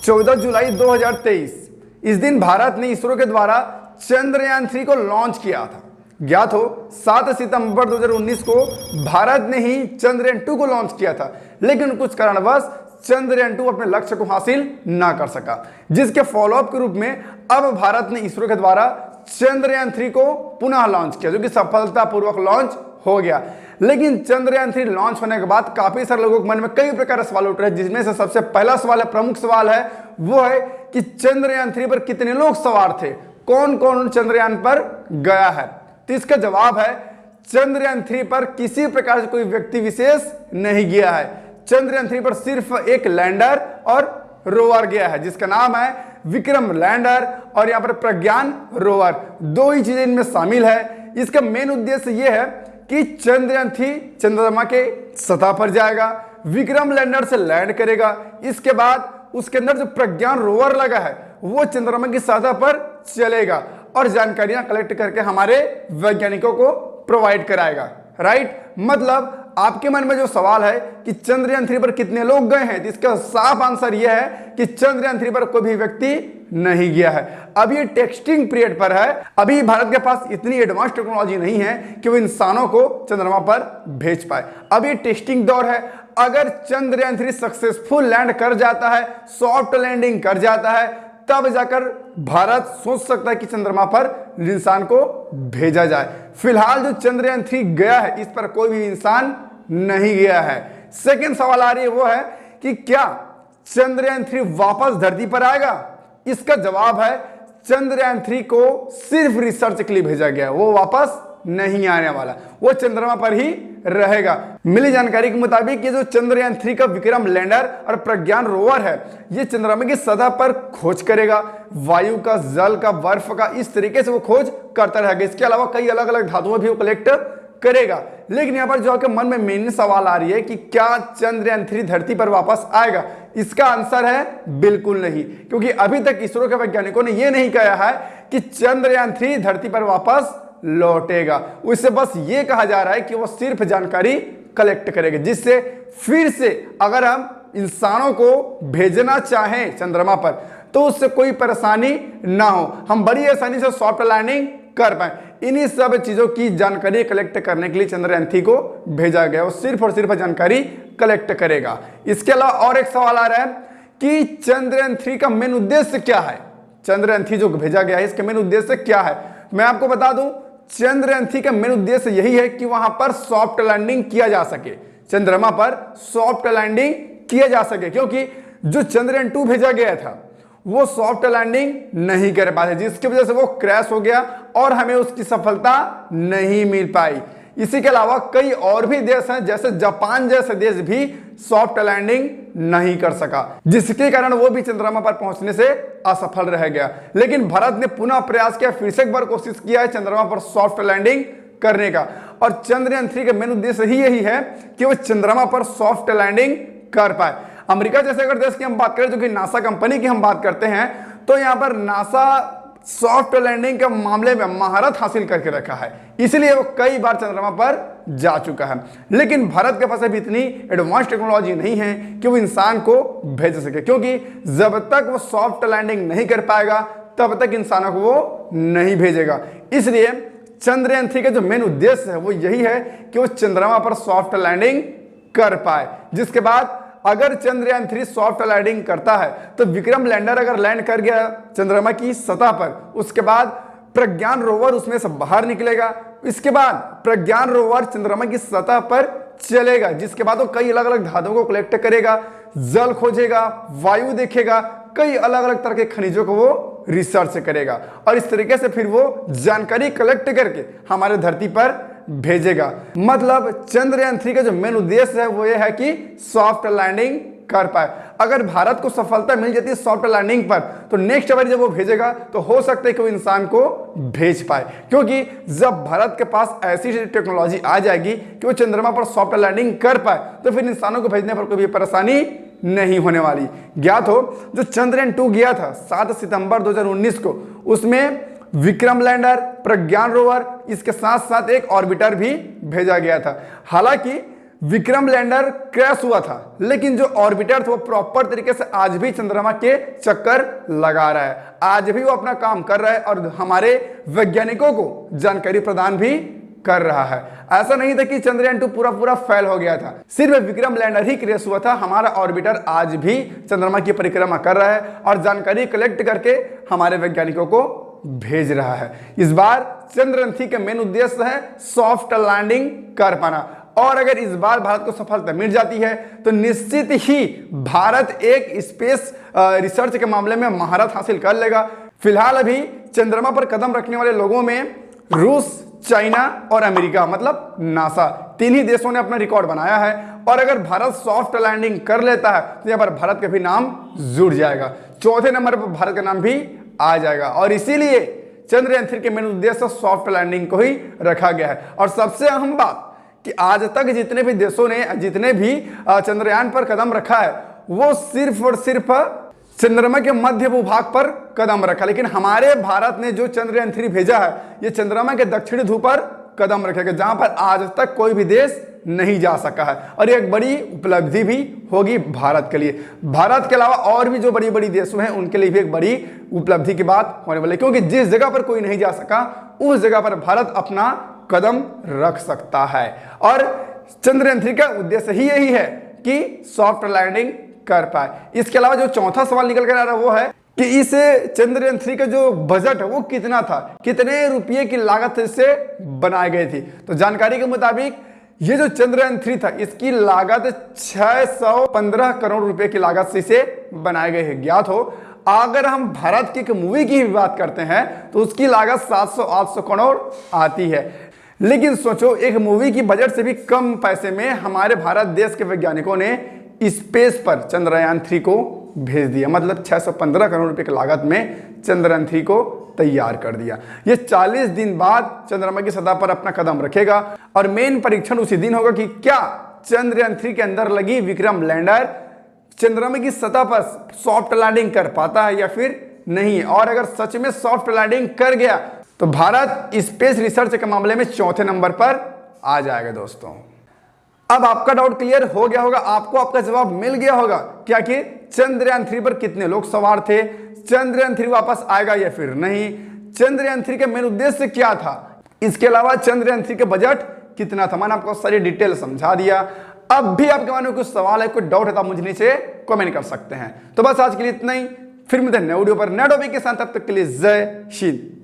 14 जुलाई 2023। इस दिन भारत ने इसरो के द्वारा चंद्रयान 3 को लॉन्च किया था। ज्ञात हो 7 सितंबर 2019 को भारत ने ही चंद्रयान 2 को लॉन्च किया था, लेकिन कुछ कारणवश चंद्रयान 2 अपने लक्ष्य को हासिल ना कर सका, जिसके फॉलोअप के रूप में अब भारत ने इसरो के द्वारा चंद्रयान 3 को पुनः लॉन्च किया, जो कि सफलतापूर्वक लॉन्च हो गया। लेकिन चंद्रयान 3 लॉन्च होने के बाद काफी सारे लोगों के मन में कई प्रकार के सवाल उठ रहे हैं, जिसमें से सबसे पहला सवाल है, प्रमुख सवाल है, वो है कि चंद्रयान 3 पर कितने लोग सवार थे, कौन कौन चंद्रयान पर गया है। तो इसका जवाब है चंद्रयान 3 पर किसी प्रकार से कोई व्यक्ति विशेष नहीं गया है। चंद्रयान 3 पर सिर्फ एक लैंडर और रोवर गया है, जिसका नाम है विक्रम लैंडर और यहाँ पर प्रज्ञान रोवर। दो ही चीजें इनमें शामिल है। इसका मेन उद्देश्य यह है कि चंद्रयान 3 चंद्रमा के सतह पर जाएगा, विक्रम लैंडर से लैंड करेगा, इसके बाद उसके अंदर जो प्रज्ञान रोवर लगा है वो चंद्रमा की सतह पर चलेगा और जानकारियां कलेक्ट करके हमारे वैज्ञानिकों को प्रोवाइड कराएगा। राइट, मतलब आपके मन में जो सवाल है कि चंद्रयान 3 पर कितने लोग गए हैं, तो इसका साफ आंसर यह है कि चंद्रयान 3 पर कोई भी व्यक्ति नहीं गया है। अभी ये टेस्टिंग पीरियड पर है। अभी भारत के पास इतनी एडवांस टेक्नोलॉजी नहीं है कि वो इंसानों को चंद्रमा पर भेज पाए। अभी टेस्टिंग दौर है। अगर चंद्रयान 3 सक्सेसफुल लैंड कर जाता है, सॉफ्ट लैंडिंग कर जाता है, तब जाकर भारत सोच सकता है कि चंद्रमा पर इंसान को भेजा जाए। फिलहाल जो चंद्रयान 3 गया है, इस पर कोई भी इंसान नहीं गया है। सेकंड सवाल आ रही है, वो है कि क्या चंद्रयान 3 वापस धरती पर आएगा। इसका जवाब है चंद्रयान 3 को सिर्फ रिसर्च के लिए भेजा गया है, वो वापस नहीं आने वाला, वो चंद्रमा पर ही रहेगा। मिली जानकारी के मुताबिक ये जो चंद्रयान 3 का विक्रम लैंडर और प्रज्ञान रोवर है, ये चंद्रमा की सतह पर खोज करेगा, वायु का, जल का, बर्फ का, इस तरीके से वो खोज करता रहेगा। इसके अलावा कई अलग अलग धातुएं भी वो कलेक्ट करेगा। लेकिन यहाँ पर जो आपके मन में मेन सवाल आ रही है कि क्या चंद्रयान 3 धरती पर वापस आएगा, इसका आंसर है बिल्कुल नहीं, क्योंकि अभी तक इसरो के वैज्ञानिकों ने यह नहीं कहा है कि चंद्रयान 3 धरती पर वापस लौटेगा। उससे बस ये कहा जा रहा है कि वो सिर्फ जानकारी कलेक्ट करेगा, जिससे फिर से अगर हम इंसानों को भेजना चाहें चंद्रमा पर तो उससे कोई परेशानी ना हो, हम बड़ी आसानी से सॉफ्ट लैंडिंग कर पाए। इन्हीं सब चीजों की जानकारी कलेक्ट करने के लिए चंद्रयान 3 को भेजा गया, वो सिर्फ और सिर्फ जानकारी कलेक्ट करेगा। इसके अलावा और एक सवाल आ रहा है कि चंद्रयान 3 का मेन उद्देश्य क्या है। चंद्रयान 3 जो भेजा गया है, इसका मेन उद्देश्य क्या है, मैं आपको बता दूं। चंद्रयान 3 का मेन उद्देश्य यही है कि वहां पर सॉफ्ट लैंडिंग किया जा सके, चंद्रमा पर सॉफ्ट लैंडिंग किया जा सके, क्योंकि जो चंद्रयान 2 भेजा गया था वो सॉफ्ट लैंडिंग नहीं कर पाए, जिसकी वजह से वो क्रैश हो गया और हमें उसकी सफलता नहीं मिल पाई। इसी के अलावा कई और भी देश हैं, जैसे जापान जैसे देश भी सॉफ्ट लैंडिंग नहीं कर सका, जिसके कारण वो भी चंद्रमा पर पहुंचने से असफल रह गया। लेकिन भारत ने पुनः प्रयास किया, फिर से एक बार कोशिश किया है चंद्रमा पर सॉफ्ट लैंडिंग करने का, और चंद्रयान 3 का मेन उद्देश्य ही यही है कि वो चंद्रमा पर सॉफ्ट लैंडिंग कर पाए। अमेरिका जैसे अगर देश की हम बात करें, जो कि नासा कंपनी की हम बात करते हैं, तो यहां पर नासा सॉफ्ट लैंडिंग के मामले में महारत हासिल करके रखा है, इसलिए वो कई बार चंद्रमा पर जा चुका है। लेकिन भारत के पास अभी इतनी एडवांस टेक्नोलॉजी नहीं है कि वो इंसान को भेज सके, क्योंकि जब तक वो सॉफ्ट लैंडिंग नहीं कर पाएगा तब तक इंसानों को वो नहीं भेजेगा। इसलिए चंद्रयान 3 का जो मेन उद्देश्य है वो यही है कि वो चंद्रमा पर सॉफ्ट लैंडिंग कर पाए, जिसके बाद अगर चंद्रयान 3 सॉफ्ट लैंडिंग करता है तो विक्रम लैंडर अगर लैंड कर गया चंद्रमा की सतह पर, उसके बाद प्रज्ञान रोवर उसमें से बाहर निकलेगा, इसके बाद प्रज्ञान रोवर चंद्रमा की सतह पर चलेगा, जिसके बाद वो कई अलग अलग धातुओं को कलेक्ट करेगा, जल खोजेगा, वायु देखेगा, कई अलग अलग तरह के खनिजों को वो रिसर्च करेगा और इस तरीके से फिर वो जानकारी कलेक्ट करके हमारे धरती पर भेजेगा। मतलब चंद्रयान 3 का जो मेन उद्देश्य है वो ये है कि सॉफ्ट लैंडिंग कर पाए। अगर भारत को सफलता मिल जाती है सॉफ्ट लैंडिंग पर, तो नेक्स्ट बार जब वो भेजेगा तो हो सकता है कि वो इंसान को भेज पाए, क्योंकि जब भारत के पास ऐसी टेक्नोलॉजी आ जाएगी कि वो चंद्रमा पर सॉफ्ट लैंडिंग कर पाए, तो फिर इंसानों को भेजने पर कोई भी परेशानी नहीं होने वाली। ज्ञात हो जो चंद्रयान 2 गया था 7 सितंबर 2019 को, उसमें विक्रम लैंडर, प्रज्ञान रोवर, इसके साथ साथ एक ऑर्बिटर भी भेजा गया था। हालांकि विक्रम लैंडर क्रैश हुआ था, लेकिन जो ऑर्बिटर था वो प्रॉपर तरीके से आज भी चंद्रमा के चक्कर लगा रहा है, आज भी वो अपना काम कर रहा है और हमारे वैज्ञानिकों को जानकारी प्रदान भी कर रहा है। ऐसा नहीं था कि चंद्रयान 2 पूरा पूरा फेल हो गया था, सिर्फ विक्रम लैंडर ही क्रैश हुआ था। हमारा ऑर्बिटर आज भी चंद्रमा की परिक्रमा कर रहा है और जानकारी कलेक्ट करके हमारे वैज्ञानिकों को भेज रहा है। इस बार चंद्रयान 3 का मेन उद्देश्य है सॉफ्ट लैंडिंग कर पाना, और अगर इस बार भारत को सफलता मिल जाती है तो निश्चित ही भारत एक स्पेस रिसर्च के मामले में महारत हासिल कर लेगा। फिलहाल अभी चंद्रमा पर कदम रखने वाले लोगों में रूस, चाइना और अमेरिका मतलब नासा, तीन ही देशों ने अपना रिकॉर्ड बनाया है। और अगर भारत सॉफ्ट लैंडिंग कर लेता है तो यहाँ पर भारत का भी नाम जुड़ जाएगा, चौथे नंबर पर भारत का नाम भी आ जाएगा। और इसीलिए चंद्रयान 3 के मेन उद्देश्य सॉफ्ट लैंडिंग को ही रखा गया है। और सबसे अहम बात कि आज तक जितने भी देशों ने जितने भी चंद्रयान पर कदम रखा है वो सिर्फ और सिर्फ चंद्रमा के मध्य भूभाग पर कदम रखा, लेकिन हमारे भारत ने जो चंद्रयान 3 भेजा है ये चंद्रमा के दक्षिणी ध्रुव पर कदम रखेगा, जहां पर आज तक कोई भी देश नहीं जा सका है। और ये एक बड़ी उपलब्धि भी होगी भारत के लिए। भारत के अलावा और भी जो बड़ी बड़ी देश हैं उनके लिए भी एक बड़ी उपलब्धि की बात होने वाली है, क्योंकि जिस जगह पर कोई नहीं जा सका उस जगह पर भारत अपना कदम रख सकता है। और चंद्रयान 3 का उद्देश्य ही यही है कि सॉफ्ट लैंडिंग कर पाए। इसके अलावा जो चौथा सवाल निकल कर आ रहा है वो है कि इस चंद्रयान 3 का जो बजट है वो कितना था, कितने रुपये की लागत से बनाई गई थी। तो जानकारी के मुताबिक ये जो चंद्रयान 3 था इसकी लागत 615 करोड़ रुपए की लागत से इसे बनाई गई है। ज्ञात हो अगर हम भारत की एक मूवी की भी बात करते हैं तो उसकी लागत 700-800 करोड़ आती है, लेकिन सोचो एक मूवी की बजट से भी कम पैसे में हमारे भारत देश के वैज्ञानिकों ने स्पेस पर चंद्रयान 3 को भेज दिया, मतलब 615 करोड़ रुपए की लागत में चंद्रयान 3 को तैयार कर दिया। ये 40 दिन बाद चंद्रमा की सतह पर अपना कदम रखेगा और मेन परीक्षण उसी दिन होगा कि क्या चंद्रयान 3 के अंदर लगी विक्रम लैंडर चंद्रमा की सतह पर सॉफ्ट लैंडिंग कर पाता है या फिर नहीं। और अगर सच में सॉफ्ट लैंडिंग कर गया तो भारत स्पेस रिसर्च के मामले में चौथे नंबर पर आ जाएगा। दोस्तों अब आपका डाउट क्लियर हो गया होगा, आपको आपका जवाब मिल गया होगा क्या कि चंद्रयान 3 पर कितने लोग सवार थे, चंद्रयान 3 वापस आएगा या फिर नहीं, चंद्रयान 3 का मेन उद्देश्य क्या था, इसके अलावा चंद्रयान 3 का बजट कितना था। मैंने आपको सारी डिटेल समझा दिया। अब भी आपके मन में कुछ सवाल है, कोई डाउट है तो आप मुझे नीचे कमेंट कर सकते हैं। तो बस आज के लिए इतना ही, फिर मिलते हैं नए वीडियो पर नए टॉपिक के साथ, तब तक के लिए जय हिंद।